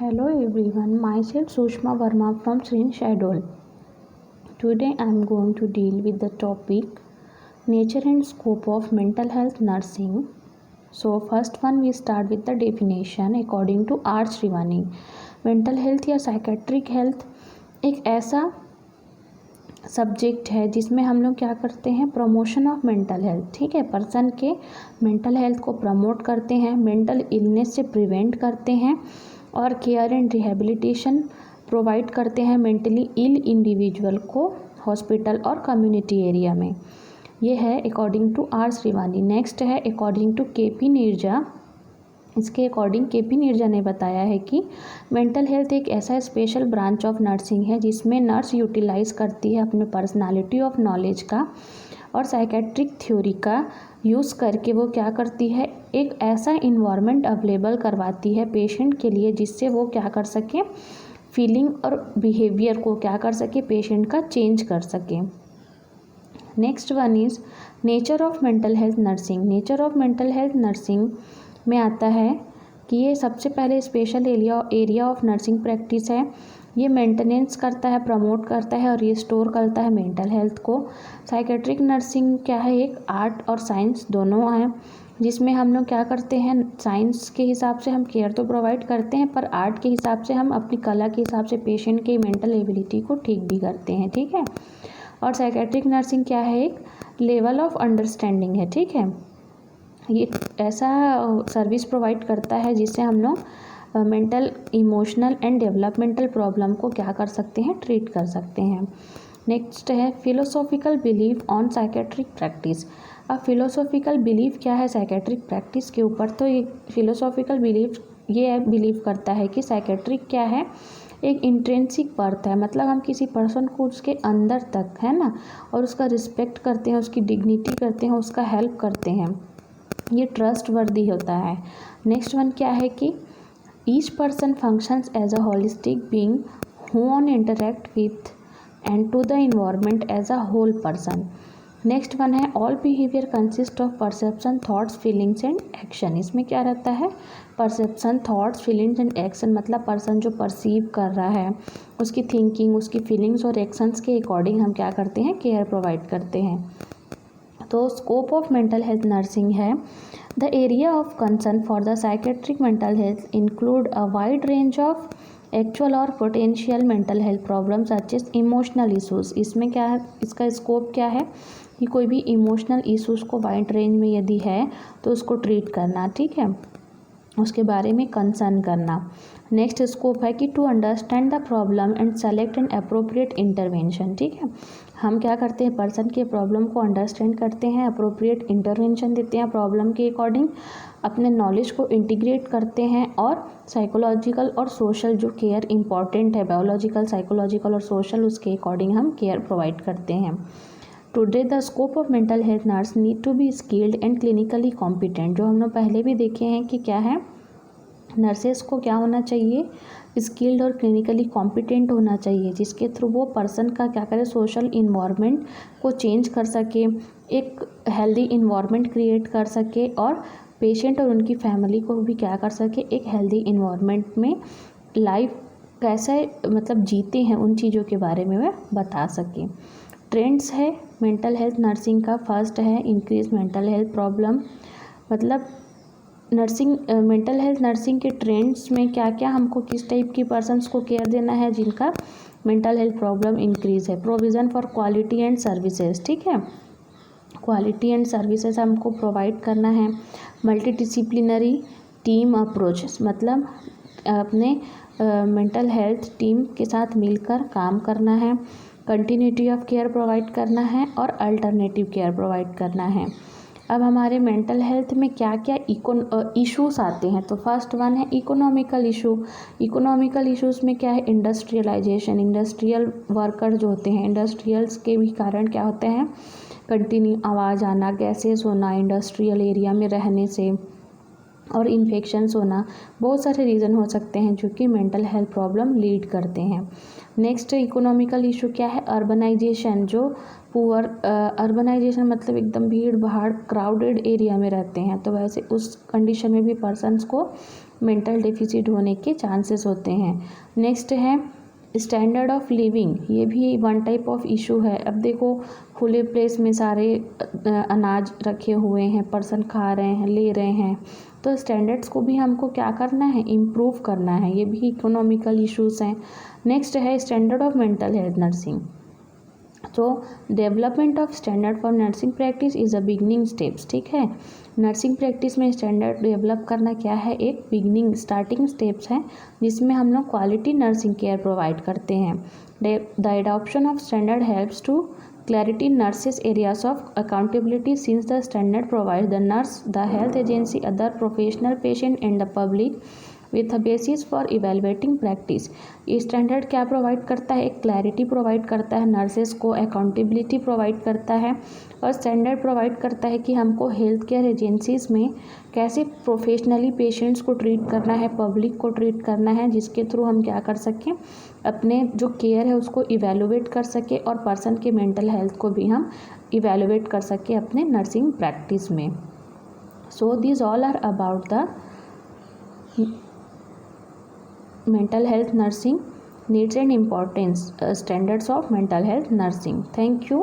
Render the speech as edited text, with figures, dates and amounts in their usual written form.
Hello everyone, myself Sushma Verma from Srin Shadol. Today I am going to deal with the topic nature and scope of mental health nursing. So first one we start with the definition according to R. Srivani. Mental health या psychiatric health एक ऐसा subject है जिसमें हम लोग क्या करते हैं, प्रमोशन ऑफ मेंटल हेल्थ, ठीक है, पर्सन के मेंटल हेल्थ को प्रमोट करते हैं, मेंटल इलनेस से प्रिवेंट करते हैं और केयर एंड रिहेबिलिटेशन प्रोवाइड करते हैं मेंटली इल इंडिविजुअल को हॉस्पिटल और कम्युनिटी एरिया में। ये है according to R Srivani. Next है अकॉर्डिंग टू के.पी. नीरजा। इसके अकॉर्डिंग के.पी. नीरजा ने बताया है कि मेंटल हेल्थ एक ऐसा स्पेशल ब्रांच ऑफ नर्सिंग है जिसमें नर्स यूटिलाइज करती है अपने पर्सनालिटी ऑफ नॉलेज का और साइकेट्रिक थ्योरी का यूज़ करके वो क्या करती है, एक ऐसा इन्वायरमेंट अवेलेबल करवाती है पेशेंट के लिए जिससे वो क्या कर सके, फीलिंग और बिहेवियर को क्या कर सके, पेशेंट का चेंज कर सके। Next one is nature of mental health nursing. Nature of mental health nursing में आता है कि ये सबसे पहले special area of nursing practice है। ये मेंटेनेंस करता है, प्रमोट करता है और रिस्टोर करता है मेंटल हेल्थ को। साइकेट्रिक नर्सिंग क्या है, एक आर्ट और साइंस दोनों हैं जिसमें हम लोग क्या करते हैं, साइंस के हिसाब से हम केयर तो प्रोवाइड करते हैं पर आर्ट के हिसाब से हम अपनी कला के हिसाब से पेशेंट की मेंटल एबिलिटी को ठीक भी करते हैं, ठीक है। और साइकेट्रिक नर्सिंग क्या है, एक लेवल ऑफ अंडरस्टैंडिंग है, ठीक है। ये ऐसा सर्विस प्रोवाइड करता है जिससे हम लोग mental, emotional and developmental problem को क्या कर सकते हैं, ट्रीट कर सकते हैं। नेक्स्ट है philosophical belief on psychiatric practice. अब फिलोसॉफिकल बिलीफ क्या है साइकेट्रिक प्रैक्टिस के ऊपर, तो ये फिलोसॉफिकल बिलीफ ये बिलीव करता है कि साइकेट्रिक क्या है, एक इंट्रिंसिक बर्थ है, मतलब हम किसी पर्सन को उसके अंदर तक है ना और उसका रिस्पेक्ट करते हैं, उसकी डिग्निटी करते हैं, उसका हेल्प करते हैं, ये ट्रस्ट वर्दी होता है। नेक्स्ट वन क्या है कि each person functions as a holistic being who on interact with and to the environment as a whole person. Next one है all behaviour consist of perception, thoughts, feelings and action. इसमें क्या रहता है, perception, thoughts, feelings and action, मतलब person जो perceive कर रहा है उसकी थिंकिंग, उसकी फीलिंग्स और एक्शंस के अकॉर्डिंग हम क्या करते हैं, केयर प्रोवाइड करते हैं। तो scope of mental health nursing है the area of concern for the psychiatric mental health include a wide range of actual और potential mental health problem such as emotional issues. इसमें क्या है, इसका स्कोप क्या है कि कोई भी इमोशनल इशूज़ को वाइड रेंज में यदि है तो उसको ट्रीट करना, ठीक है, उसके बारे में कंसर्न करना। नेक्स्ट स्कोप है कि to understand the problem and select an appropriate intervention, ठीक है, हम क्या करते हैं, पर्सन के प्रॉब्लम को अंडरस्टैंड करते हैं, अप्रोप्रिएट इंटरवेंशन देते हैं प्रॉब्लम के अकॉर्डिंग, अपने नॉलेज को इंटीग्रेट करते हैं और साइकोलॉजिकल और सोशल जो केयर इंपॉर्टेंट है, बायोलॉजिकल, साइकोलॉजिकल और सोशल, उसके अकॉर्डिंग हम केयर प्रोवाइड करते हैं। Today the scope of mental health nurse need to be skilled and clinically competent. जो हम लोग पहले भी देखे हैं कि क्या है, नर्सेस को क्या होना चाहिए, स्किल्ड और क्लिनिकली कॉम्पिटेंट होना चाहिए जिसके थ्रू वो पर्सन का क्या करे, सोशल इन्वायरमेंट को चेंज कर सके, एक हेल्दी इन्वायरमेंट क्रिएट कर सके और पेशेंट और उनकी फैमिली को भी क्या कर सके, एक हेल्दी इन्वायरमेंट में लाइफ कैसे मतलब जीते हैं उन चीज़ों के बारे में वह बता सके। ट्रेंड्स है मेंटल हेल्थ नर्सिंग का, फर्स्ट है इंक्रीज मेंटल हेल्थ प्रॉब्लम, मतलब नर्सिंग मेंटल हेल्थ नर्सिंग के ट्रेंड्स में क्या क्या हमको किस टाइप की पर्सन्स को केयर देना है जिनका मेंटल हेल्थ प्रॉब्लम इंक्रीज़ है। Provision for quality and services, ठीक है, क्वालिटी एंड सर्विसेज हमको प्रोवाइड करना है। मल्टी डिसिप्लिनरी टीम अप्रोच, मतलब अपने मेंटल हेल्थ टीम के साथ मिलकर काम करना है। कंटिन्यूटी ऑफ केयर प्रोवाइड करना है और अल्टरनेटिव केयर प्रोवाइड करना है। अब हमारे मेंटल हेल्थ में क्या क्या इश्यूज़ आते हैं, तो फर्स्ट वन है इकोनॉमिकल इशू। इकोनॉमिकल इश्यूज़ में क्या है, इंडस्ट्रियलाइजेशन, इंडस्ट्रियल वर्कर जो होते हैं, इंडस्ट्रियल्स के भी कारण क्या होते हैं, कंटिन्यू आवाज़ आना, गैसेस होना इंडस्ट्रियल एरिया में रहने से, और इन्फेक्शंस होना, बहुत सारे रीज़न हो सकते हैं जो कि मेंटल हेल्थ प्रॉब्लम लीड करते हैं। नेक्स्ट इकोनॉमिकल इशू क्या है? अर्बनाइजेशन, जो पुअर अर्बनाइजेशन मतलब एकदम भीड़ भाड़ क्राउडेड एरिया में रहते हैं, तो वैसे उस कंडीशन में भी पर्सनस को मेंटल डेफिसिट होने के चांसेस होते हैं। नेक्स्ट है स्टैंडर्ड ऑफ लिविंग, ये भी वन टाइप ऑफ इशू है। अब देखो खुले प्लेस में सारे अनाज रखे हुए हैं, पर्सन खा रहे हैं, ले रहे हैं, तो स्टैंडर्ड्स को भी हमको क्या करना है? इम्प्रूव करना है, ये भी इकोनॉमिकल इश्यूज हैं। नेक्स्ट है standard of mental health nursing. तो development of standard for nursing practice is a beginning steps, ठीक है। नर्सिंग प्रैक्टिस में स्टैंडर्ड डेवलप करना क्या है? एक बिगनिंग स्टार्टिंग स्टेप्स हैं जिसमें हम लोग क्वालिटी नर्सिंग केयर प्रोवाइड करते हैं। The adoption of standard helps to clarity nurses areas of accountability since the standard provides the nurse, the health agency, other professional, patient and the public with a basis for evaluating practice। ये standard क्या provide करता है? एक clarity provide करता है nurses को, accountability provide करता है, और स्टैंडर्ड प्रोवाइड करता है कि हमको हेल्थ केयर एजेंसीज में कैसे प्रोफेशनली पेशेंट्स को ट्रीट करना है, पब्लिक को ट्रीट करना है, जिसके थ्रू हम क्या कर सकें? अपने जो केयर है उसको इवेलुएट कर सके और पर्सन के मेंटल हेल्थ को भी हम इवेलुएट कर सके अपने नर्सिंग प्रैक्टिस में। So this all are about the mental health nursing needs and importance, standards of mental health nursing. Thank you.